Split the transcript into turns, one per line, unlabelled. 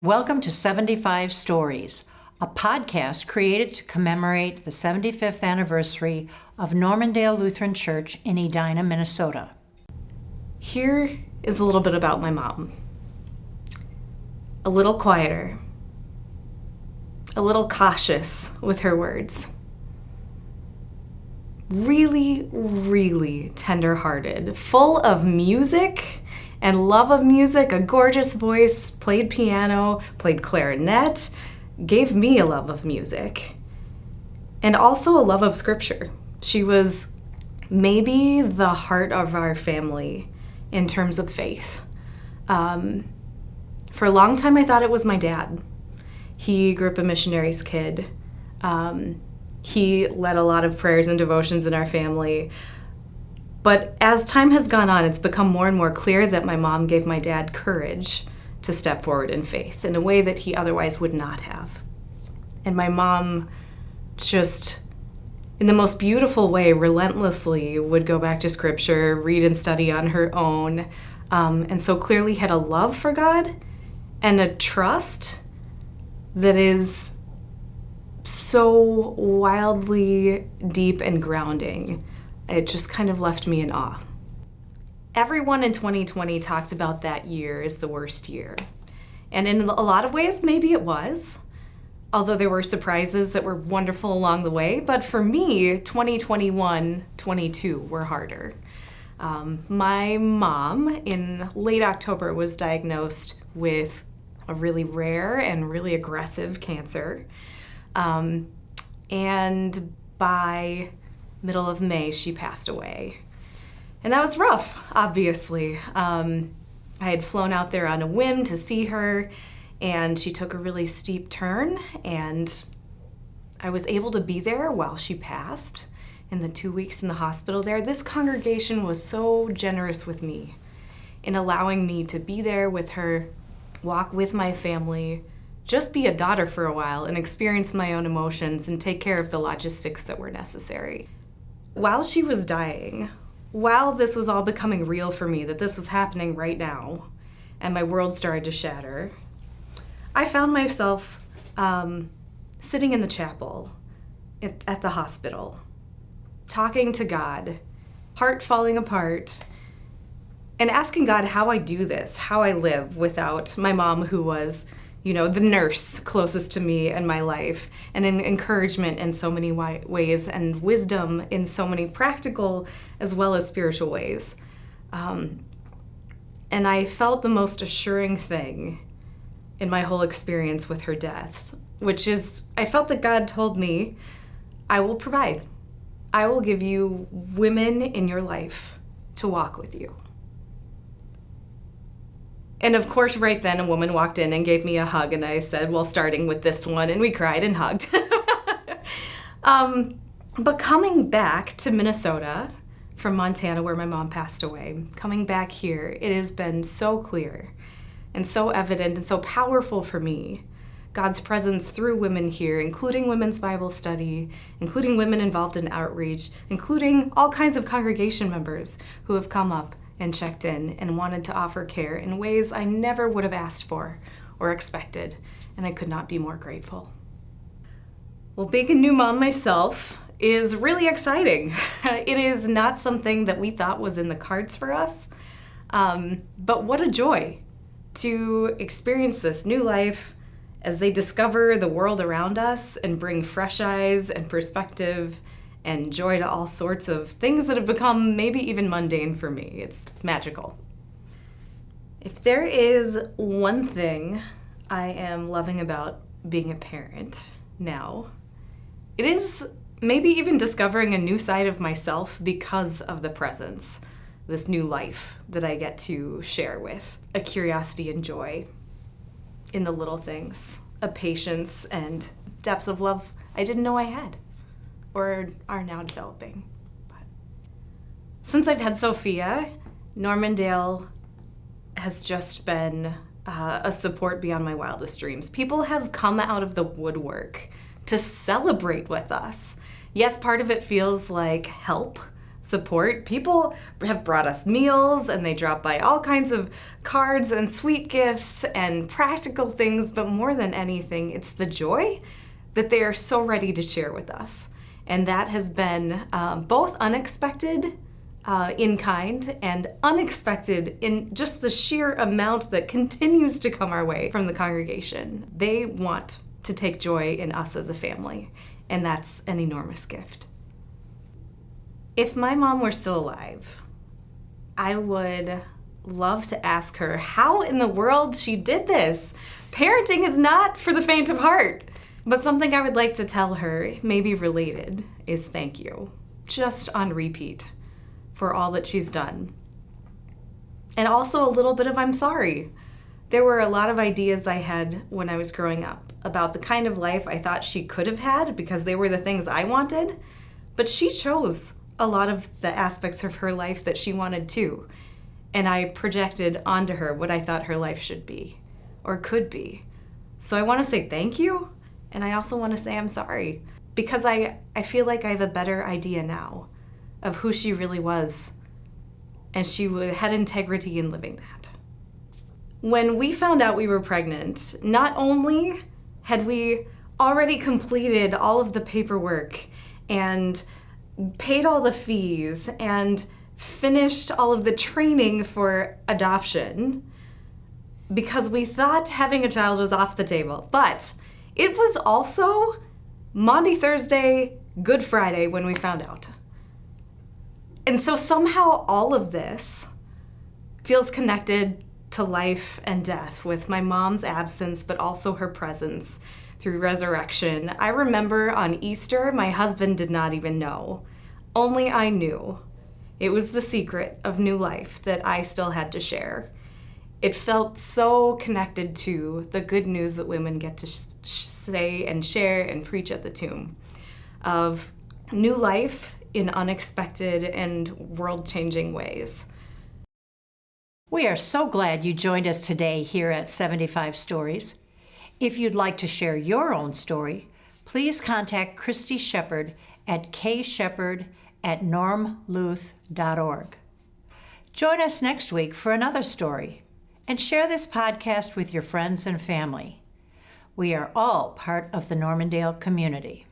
Welcome to 75 Stories, a podcast created to commemorate the 75th anniversary of Normandale Lutheran Church in Edina, Minnesota.
Here is a little bit about my mom. A little quieter, a little cautious with her words. Really, really tender-hearted, full of music and love of music, a gorgeous voice, played piano, played clarinet, gave me a love of music, and also a love of scripture. She was maybe the heart of our family in terms of faith. For a long time, I thought it was my dad. He grew up a missionary's kid. He led a lot of prayers and devotions in our family. But as time has gone on, it's become more and more clear that my mom gave my dad courage to step forward in faith in a way that he otherwise would not have. And my mom just, in the most beautiful way, relentlessly would go back to scripture, read and study on her own, and so clearly had a love for God and a trust that is so wildly deep and grounding. It just kind of left me in awe. Everyone in 2020 talked about that year as the worst year. And in a lot of ways, maybe it was, although there were surprises that were wonderful along the way. But for me, 2021, 22 were harder. My mom in late October was diagnosed with a really rare and really aggressive cancer. And by middle of May, she passed away. And that was rough, obviously. I had flown out there on a whim to see her, and she took a really steep turn, and I was able to be there while she passed in the 2 weeks in the hospital there. This congregation was so generous with me in allowing me to be there with her, walk with my family, just be a daughter for a while and experience my own emotions and take care of the logistics that were necessary. While she was dying, while this was all becoming real for me, that this was happening right now, and my world started to shatter, I found myself sitting in the chapel at the hospital, talking to God, heart falling apart, and asking God how I do this, how I live without my mom, who was the nurse closest to me in my life, and an encouragement in so many ways, and wisdom in so many practical as well as spiritual ways. And I felt the most assuring thing in my whole experience with her death, which is, I felt that God told me, I will provide. I will give you women in your life to walk with you. And of course, right then, a woman walked in and gave me a hug, and I said, well, starting with this one, and we cried and hugged. But coming back to Minnesota from Montana, where my mom passed away, coming back here, it has been so clear and so evident and so powerful for me, God's presence through women here, including women's Bible study, including women involved in outreach, including all kinds of congregation members who have come up and checked in and wanted to offer care in ways I never would have asked for or expected, and I could not be more grateful. Well, being a new mom myself is really exciting. It is not something that we thought was in the cards for us, but what a joy to experience this new life as they discover the world around us and bring fresh eyes and perspective and joy to all sorts of things that have become maybe even mundane for me. It's magical. If there is one thing I am loving about being a parent now, it is maybe even discovering a new side of myself because of the presence, this new life that I get to share with, a curiosity and joy in the little things, a patience and depth of love I didn't know I had, or are now developing. But since I've had Sophia, Normandale has just been a support beyond my wildest dreams. People have come out of the woodwork to celebrate with us. Yes, part of it feels like help, support. People have brought us meals and they drop by all kinds of cards and sweet gifts and practical things, but more than anything, it's the joy that they are so ready to share with us. And that has been both unexpected in kind and unexpected in just the sheer amount that continues to come our way from the congregation. They want to take joy in us as a family, and that's an enormous gift. If my mom were still alive, I would love to ask her how in the world she did this. Parenting is not for the faint of heart. But something I would like to tell her, maybe related, is thank you. Just on repeat for all that she's done. And also a little bit of I'm sorry. There were a lot of ideas I had when I was growing up about the kind of life I thought she could have had because they were the things I wanted, but she chose a lot of the aspects of her life that she wanted too. And I projected onto her what I thought her life should be or could be. So I want to say thank you, and I also want to say I'm sorry because I feel like I have a better idea now of who she really was, and she had integrity in living that. When we found out we were pregnant, not only had we already completed all of the paperwork and paid all the fees and finished all of the training for adoption because we thought having a child was off the table, but it was also Maundy Thursday, Good Friday when we found out. And so somehow all of this feels connected to life and death with my mom's absence, but also her presence through resurrection. I remember on Easter, my husband did not even know. Only I knew. It was the secret of new life that I still had to share. It felt so connected to the good news that women get to say and share and preach at the tomb of new life in unexpected and world-changing ways.
We are so glad you joined us today here at 75 Stories. If you'd like to share your own story, please contact Christy Shepard at kshepard@normluth.org. Join us next week for another story, and share this podcast with your friends and family. We are all part of the Normandale community.